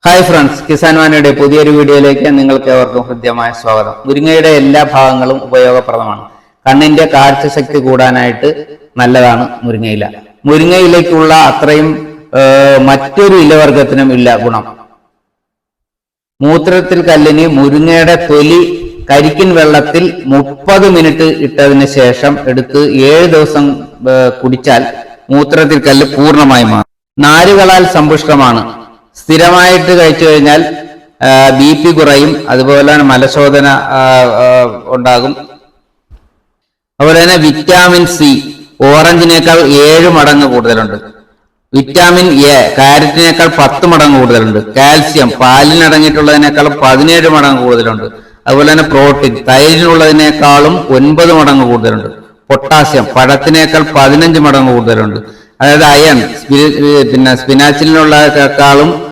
Hi friends, Kisan വാനിയുടെ പുതിയൊരു വീഡിയോയിലേക്ക് നിങ്ങൾക്ക് ഏവർക്കും ഹൃദ്യമായ സ്വാഗതം. മുരിങ്ങയുടെ എല്ലാ ഭാഗങ്ങളും ഉപയോഗപ്രദമാണ്. കണ്ണിന്റെ കാഴ്ചശക്തി കൂടാനായിട്ട് നല്ലതാണ് മുരിങ്ങയില. മുരിങ്ങയിലേക്കുള്ള അത്രയും മറ്റൊരു ഇലവർഗത്തിനും ഇല്ല ഗുണം. മൂത്രത്തിൽ കല്ലിന് മുരിങ്ങയുടെ തൊലി കരിക്കിൻ വെള്ളത്തിൽ 30 മിനിറ്റ് ഇട്ടതിന് ശേഷം എടുത്ത് 7 ദിവസം കുടിച്ചാൽ മൂത്രത്തിൽ കല്ല് പൂർണ്ണമായി മാറും. നാരുകളാൽ സമ്പുഷ്ടമാണ്. സ്ഥിരമായിട്ട് കഴിച്ചു കഴിഞ്ഞാൽ BP കുറയും, അതുപോലെ തന്നെ മലശോധന ഉണ്ടാകും. അതുപോലെ തന്നെ വിറ്റാമിൻ C ഓറഞ്ചിനേക്കാൾ 7 മടങ്ങ് കൂടുതലുണ്ട്. വിറ്റാമിൻ A കാരറ്റിനേക്കാൾ 10 മടങ്ങ് കൂടുതലുണ്ട്. കാൽസ്യം പാലിനടങ്ങിയിട്ടുള്ളതിനേക്കാളും 17 മടങ്ങ് കൂടുതലുണ്ട്. അതുപോലെ തന്നെ പ്രോട്ടീൻ തൈരിനുള്ളതിനേക്കാളും 9 മടങ്ങ് കൂടുതലുണ്ട്. പൊട്ടാസ്യം പഴത്തിനേക്കാൾ 15 മടങ്ങ് കൂടുതലുണ്ട്. അതായത് അയൺ സ്പിനാച്ചിലുള്ളതിനേക്കാളും